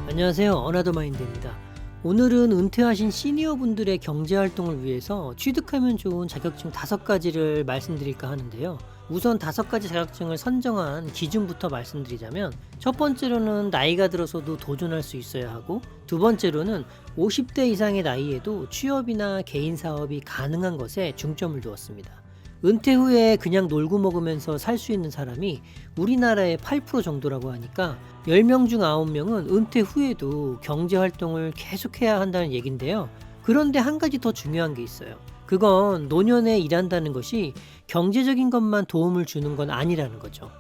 안녕하세요. 어나더마인드입니다. 오늘은 은퇴하신 시니어분들의 경제활동을 위해서 취득하면 좋은 자격증 5가지를 말씀드릴까 하는데요. 우선 5가지 자격증을 선정한 기준부터 말씀드리자면, 첫 번째로는 나이가 들어서도 도전할 수 있어야 하고, 두 번째로는 50대 이상의 나이에도 취업이나 개인 사업이 가능한 것에 중점을 두었습니다. 은퇴 후에 그냥 놀고 먹으면서 살 수 있는 사람이 우리나라의 8% 정도라고 하니까 10명 중 9명은 은퇴 후에도 경제활동을 계속해야 한다는 얘긴데요. 그런데 한 가지 더 중요한 게 있어요. 그건 노년에 일한다는 것이 경제적인 것만 도움을 주는 건 아니라는 거죠.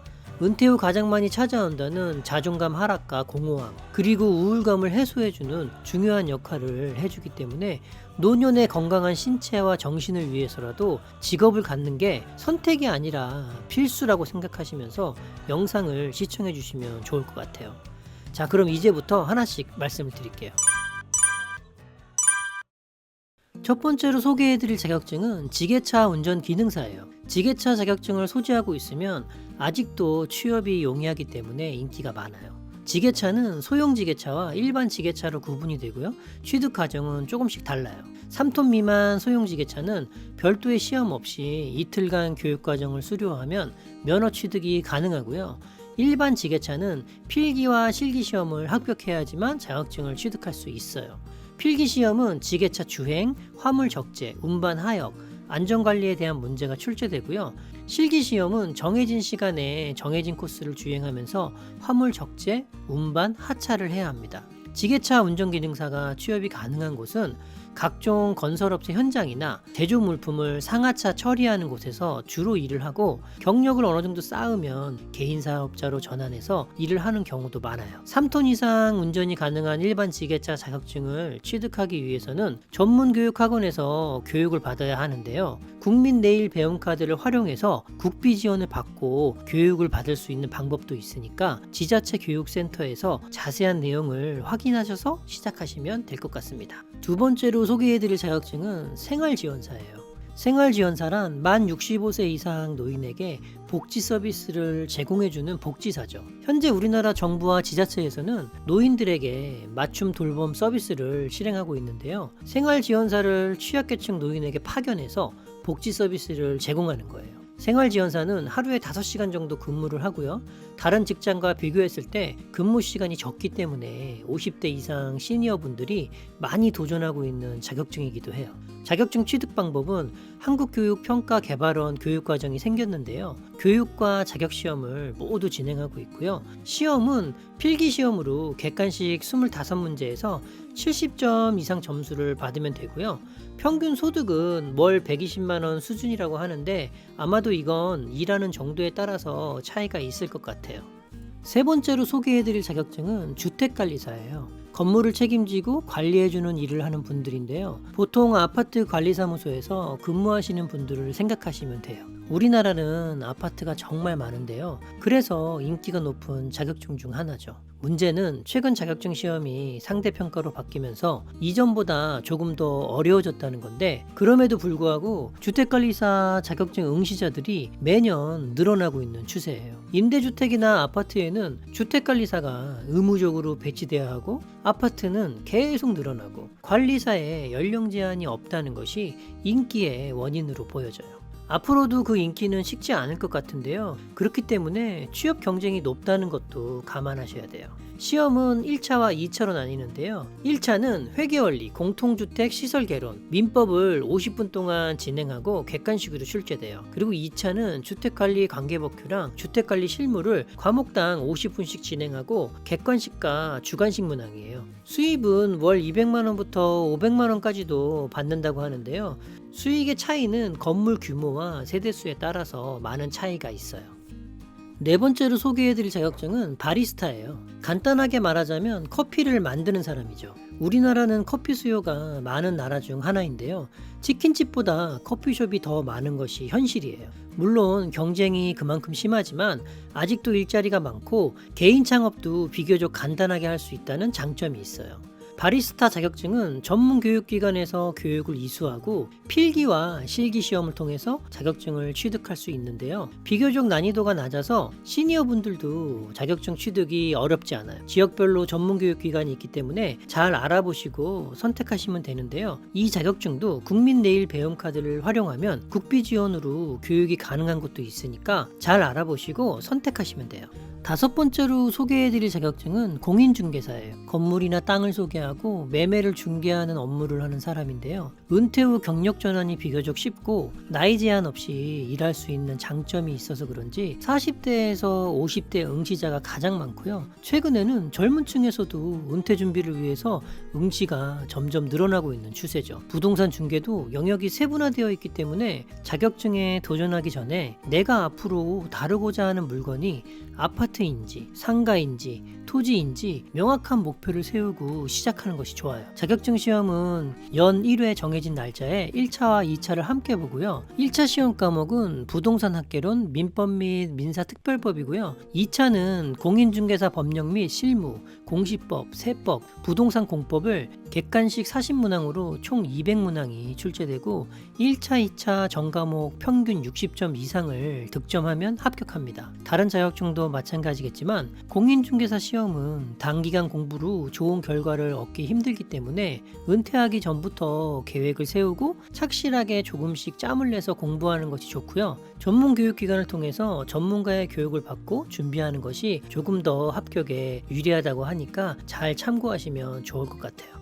은퇴 후 가장 많이 찾아온다는 자존감 하락과 공허함, 그리고 우울감을 해소해주는 중요한 역할을 해주기 때문에 노년의 건강한 신체와 정신을 위해서라도 직업을 갖는 게 선택이 아니라 필수라고 생각하시면서 영상을 시청해 주시면 좋을 것 같아요. 자, 그럼 이제부터 하나씩 말씀을 드릴게요. 첫 번째로 소개해드릴 자격증은 지게차 운전 기능사예요. 지게차 자격증을 소지하고 있으면 아직도 취업이 용이하기 때문에 인기가 많아요. 지게차는 소형 지게차와 일반 지게차로 구분이 되고요. 취득 과정은 조금씩 달라요. 3톤 미만 소형 지게차는 별도의 시험 없이 이틀간 교육 과정을 수료하면 면허 취득이 가능하고요. 일반 지게차는 필기와 실기 시험을 합격해야지만 자격증을 취득할 수 있어요. 필기 시험은 지게차 주행, 화물 적재, 운반 하역, 안전관리에 대한 문제가 출제되고요. 실기 시험은 정해진 시간에 정해진 코스를 주행하면서 화물 적재, 운반, 하차를 해야 합니다. 지게차 운전기능사가 취업이 가능한 곳은 각종 건설업체 현장이나 제조 물품을 상하차 처리하는 곳에서 주로 일을 하고, 경력을 어느 정도 쌓으면 개인 사업자로 전환해서 일을 하는 경우도 많아요. 3톤 이상 운전이 가능한 일반 지게차 자격증을 취득하기 위해서는 전문 교육학원에서 교육을 받아야 하는데요. 국민 내일 배움 카드를 활용해서 국비 지원을 받고 교육을 받을 수 있는 방법도 있으니까 지자체 교육센터에서 자세한 내용을 확인하셔서 시작하시면 될 것 같습니다. 두 번째로 소개해드릴 자격증은 생활지원사예요. 생활지원사란 만 65세 이상 노인에게 복지 서비스를 제공해주는 복지사죠. 현재 우리나라 정부와 지자체에서는 노인들에게 맞춤 돌봄 서비스를 실행하고 있는데요. 생활지원사를 취약계층 노인에게 파견해서 복지 서비스를 제공하는 거예요. 생활지원사는 하루에 5시간 정도 근무를 하고요. 다른 직장과 비교했을 때 근무 시간이 적기 때문에 50대 이상 시니어분들이 많이 도전하고 있는 자격증이기도 해요. 자격증 취득 방법은 한국교육평가개발원 교육과정이 생겼는데요. 교육과 자격시험을 모두 진행하고 있고요. 시험은 필기시험으로 객관식 25문제에서 70점 이상 점수를 받으면 되고요. 평균 소득은 월 120만원 수준이라고 하는데 아마도 이건 일하는 정도에 따라서 차이가 있을 것 같아요. 세 번째로 소개해드릴 자격증은 주택관리사예요. 건물을 책임지고 관리해주는 일을 하는 분들인데요. 보통 아파트 관리사무소에서 근무하시는 분들을 생각하시면 돼요. 우리나라는 아파트가 정말 많은데요. 그래서 인기가 높은 자격증 중 하나죠. 문제는 최근 자격증 시험이 상대평가로 바뀌면서 이전보다 조금 더 어려워졌다는 건데, 그럼에도 불구하고 주택관리사 자격증 응시자들이 매년 늘어나고 있는 추세예요. 임대주택이나 아파트에는 주택관리사가 의무적으로 배치돼야 하고, 아파트는 계속 늘어나고, 관리사에 연령 제한이 없다는 것이 인기의 원인으로 보여져요. 앞으로도 그 인기는 식지 않을 것 같은데요. 그렇기 때문에 취업 경쟁이 높다는 것도 감안하셔야 돼요. 시험은 1차와 2차로 나뉘는데요. 1차는 회계원리, 공통주택 시설 개론, 민법을 50분 동안 진행하고 객관식으로 출제돼요. 그리고 2차는 주택관리 관계법규랑 주택관리 실무를 과목당 50분씩 진행하고 객관식과 주관식 문항이에요. 수입은 월 200만원부터 500만원까지도 받는다고 하는데요. 수익의 차이는 건물 규모와 세대수에 따라서 많은 차이가 있어요. 네 번째로 소개해드릴 자격증은 바리스타예요. 간단하게 말하자면 커피를 만드는 사람이죠. 우리나라는 커피 수요가 많은 나라 중 하나인데요. 치킨집보다 커피숍이 더 많은 것이 현실이에요. 물론 경쟁이 그만큼 심하지만 아직도 일자리가 많고 개인 창업도 비교적 간단하게 할 수 있다는 장점이 있어요. 바리스타 자격증은 전문 교육기관에서 교육을 이수하고 필기와 실기 시험을 통해서 자격증을 취득할 수 있는데요. 비교적 난이도가 낮아서 시니어분들도 자격증 취득이 어렵지 않아요. 지역별로 전문 교육기관이 있기 때문에 잘 알아보시고 선택하시면 되는데요. 이 자격증도 국민내일배움카드를 활용하면 국비 지원으로 교육이 가능한 곳도 있으니까 잘 알아보시고 선택하시면 돼요. 다섯 번째로 소개해드릴 자격증은 공인중개사예요. 건물이나 땅을 소개하고 매매를 중개하는 업무를 하는 사람인데요. 은퇴 후 경력 전환이 비교적 쉽고 나이 제한 없이 일할 수 있는 장점이 있어서 그런지 40대에서 50대 응시자가 가장 많고요. 최근에는 젊은 층에서도 은퇴 준비를 위해서 응시가 점점 늘어나고 있는 추세죠. 부동산 중개도 영역이 세분화되어 있기 때문에 자격증에 도전하기 전에 내가 앞으로 다루고자 하는 물건이 아파트인지 상가인지 토지인지 명확한 목표를 세우고 시작하는 것이 좋아요. 자격증 시험은 연 1회 정해진 날짜에 1차와 2차를 함께 보고요. 1차 시험 과목은 부동산 학개론, 민법 및 민사특별법이고요. 2차는 공인중개사 법령 및 실무, 공시법, 세법, 부동산 공법을 객관식 40문항으로 총 200문항이 출제되고 1차, 2차 전과목 평균 60점 이상을 득점하면 합격합니다. 다른 자격증도 마찬가지겠지만 공인중개사 시험은 단기간 공부로 좋은 결과를 얻기 힘들기 때문에 은퇴하기 전부터 계획을 세우고 착실하게 조금씩 짬을 내서 공부하는 것이 좋고요. 전문 교육기관을 통해서 전문가의 교육을 받고 준비하는 것이 조금 더 합격에 유리하다고 하니까 잘 참고하시면 좋을 것 같아요.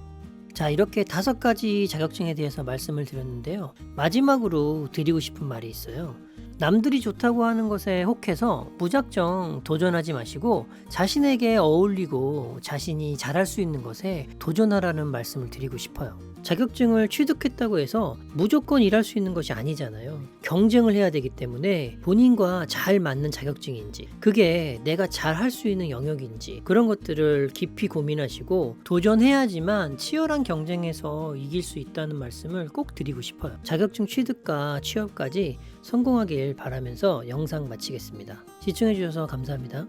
자, 이렇게 5가지 자격증에 대해서 말씀을 드렸는데요. 마지막으로 드리고 싶은 말이 있어요. 남들이 좋다고 하는 것에 혹해서 무작정 도전하지 마시고 자신에게 어울리고 자신이 잘할 수 있는 것에 도전하라는 말씀을 드리고 싶어요. 자격증을 취득했다고 해서 무조건 일할 수 있는 것이 아니잖아요. 경쟁을 해야 되기 때문에 본인과 잘 맞는 자격증인지, 그게 내가 잘 할 수 있는 영역인지 그런 것들을 깊이 고민하시고 도전해야지만 치열한 경쟁에서 이길 수 있다는 말씀을 꼭 드리고 싶어요. 자격증 취득과 취업까지 성공하길 바라면서 영상 마치겠습니다. 시청해주셔서 감사합니다.